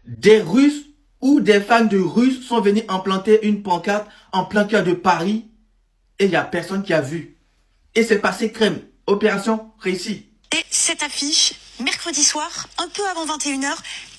Des Russes ou des fans de Russes sont venus implanter une pancarte en plein cœur de Paris et il n'y a personne qui a vu. Et c'est passé crème. Opération réussie. Et cette affiche, mercredi soir, un peu avant 21h,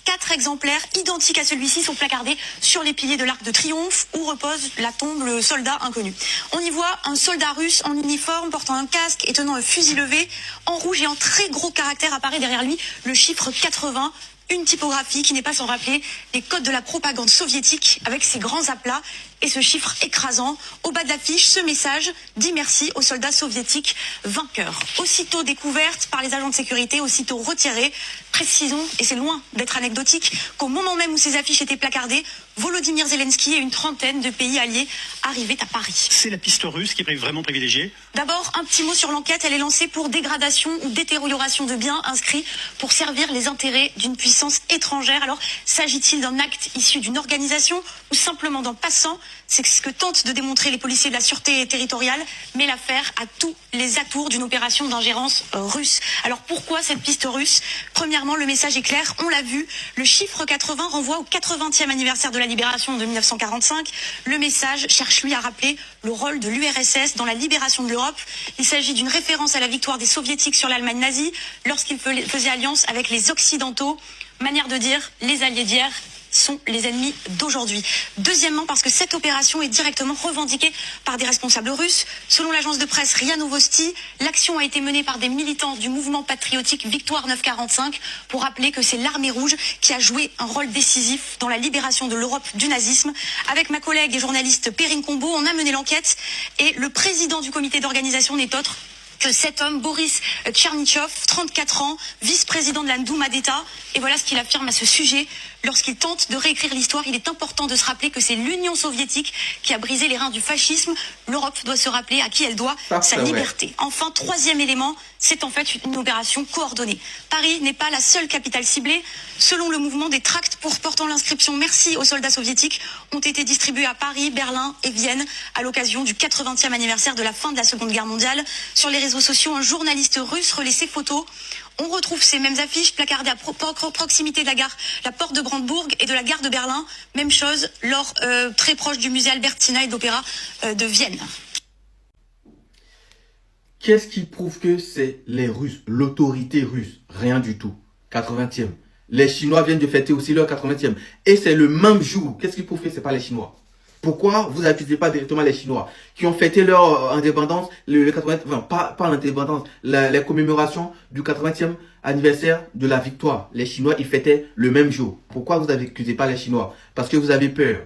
4 exemplaires identiques à celui-ci sont placardés sur les piliers de l'Arc de Triomphe où repose la tombe le soldat inconnu. On y voit un soldat russe en uniforme portant un casque et tenant un fusil levé. En rouge et en très gros caractères apparaît derrière lui le chiffre 80. Une typographie qui n'est pas sans rappeler les codes de la propagande soviétique avec ses grands aplats et ce chiffre écrasant. Au bas de l'affiche, ce message dit merci aux soldats soviétiques vainqueurs. Aussitôt découverte par les agents de sécurité, aussitôt retirée. Précisons, et c'est loin d'être anecdotique, qu'au moment même où ces affiches étaient placardées, Volodymyr Zelensky et une trentaine de pays alliés arrivaient à Paris. C'est la piste russe qui est vraiment privilégiée. D'abord, un petit mot sur l'enquête. Elle est lancée pour dégradation ou détérioration de biens inscrits pour servir les intérêts d'une puissance étrangère. Alors, s'agit-il d'un acte issu d'une organisation ou simplement d'un passant? C'est ce que tentent de démontrer les policiers de la sûreté territoriale, mais l'affaire a tous les atours d'une opération d'ingérence russe. Alors pourquoi cette piste russe? Premièrement, le message est clair, on l'a vu, le chiffre 80 renvoie au 80e anniversaire de la libération de 1945. Le message cherche lui à rappeler le rôle de l'URSS dans la libération de l'Europe. Il s'agit d'une référence à la victoire des soviétiques sur l'Allemagne nazie lorsqu'ils faisaient alliance avec les Occidentaux. Manière de dire, les alliés d'hier sont les ennemis d'aujourd'hui. Deuxièmement, parce que cette opération est directement revendiquée par des responsables russes. Selon l'agence de presse RIA Novosti, l'action a été menée par des militants du mouvement patriotique Victoire 945 pour rappeler que c'est l'armée rouge qui a joué un rôle décisif dans la libération de l'Europe du nazisme. Avec ma collègue et journaliste Perrine Combeau, on a mené l'enquête et le président du comité d'organisation n'est autre que cet homme, Boris Tchernychov, 34 ans, vice-président de la Douma d'État. Et voilà ce qu'il affirme à ce sujet. Lorsqu'il tente de réécrire l'histoire, il est important de se rappeler que c'est l'Union soviétique qui a brisé les reins du fascisme. L'Europe doit se rappeler à qui elle doit sa liberté. Enfin, troisième élément, c'est en fait une opération coordonnée. Paris n'est pas la seule capitale ciblée. Selon le mouvement, des tracts portant l'inscription «Merci aux soldats soviétiques» ont été distribués à Paris, Berlin et Vienne à l'occasion du 80e anniversaire de la fin de la Seconde Guerre mondiale. Sur les réseaux sociaux, un journaliste russe relaie ces photos. On retrouve ces mêmes affiches placardées à proximité de la gare, la porte de Brandebourg et de la gare de Berlin. Même chose, très proche du musée Albertina et d'Opéra de Vienne. Qu'est-ce qui prouve que c'est les Russes, l'autorité russe? Rien du tout. 80e. Les Chinois viennent de fêter aussi leur 80e. Et c'est le même jour. Qu'est-ce qui prouve que ce n'est pas les Chinois? Pourquoi vous n'accusez pas directement les Chinois qui ont fêté leur indépendance, le 80, enfin, pas l'indépendance, les commémorations du 80e anniversaire de la victoire. Les Chinois, ils fêtaient le même jour. Pourquoi vous n'accusez pas les Chinois? Parce que vous avez peur.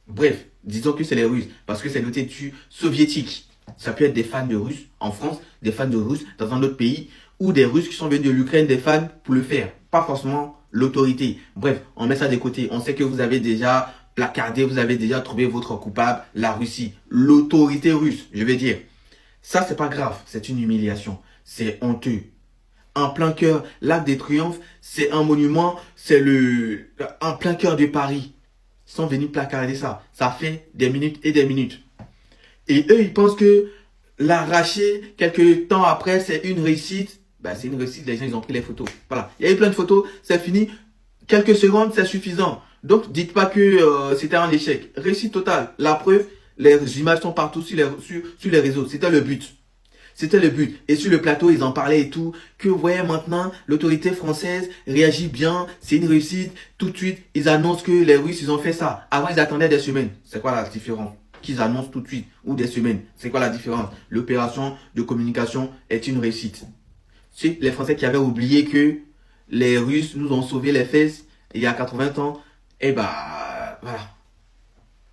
Bref, disons que c'est les Russes, parce que c'est l'autorité soviétique. Ça peut être des fans de Russes en France, des fans de Russes dans un autre pays, ou des Russes qui sont venus de l'Ukraine, des fans pour le faire. Pas forcément l'autorité. Bref, on met ça de côté. On sait que vous avez déjà placardé, vous avez déjà trouvé votre coupable, la Russie, l'autorité russe, je vais dire. Ça, c'est pas grave, c'est une humiliation, c'est honteux. En plein cœur, l'Arc de Triomphe, c'est un monument, c'est en plein cœur de Paris. Ils sont venus placarder ça. Ça fait des minutes et des minutes. Et eux, ils pensent que l'arracher quelques temps après, c'est une réussite. Ben, c'est une réussite, les gens, ils ont pris les photos. Voilà, il y a eu plein de photos, c'est fini. Quelques secondes, c'est suffisant. Donc, dites pas que c'était un échec. Réussite totale. La preuve, les images sont partout sur les réseaux. C'était le but. C'était le but. Et sur le plateau, ils en parlaient et tout. Que, ouais, maintenant, l'autorité française réagit bien. C'est une réussite. Tout de suite, ils annoncent que les Russes, ils ont fait ça. Avant, ils attendaient des semaines. C'est quoi la différence? Qu'ils annoncent tout de suite. Ou des semaines. C'est quoi la différence? L'opération de communication est une réussite. C'est les Français qui avaient oublié que les Russes nous ont sauvé les fesses il y a 80 ans. Et bah, voilà.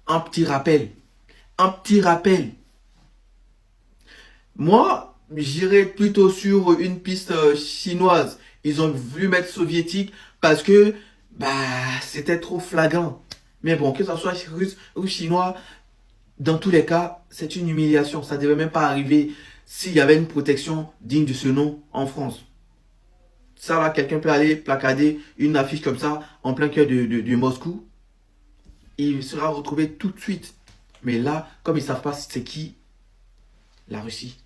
Un petit rappel. Un petit rappel. Moi, j'irais plutôt sur une piste chinoise. Ils ont voulu mettre soviétique parce que, bah, c'était trop flagrant. Mais bon, que ce soit russe ou chinois, dans tous les cas, c'est une humiliation. Ça ne devait même pas arriver s'il y avait une protection digne de ce nom en France. Ça va, quelqu'un peut aller placarder une affiche comme ça en plein cœur de Moscou. Il sera retrouvé tout de suite. Mais là, comme ils ne savent pas c'est qui, la Russie.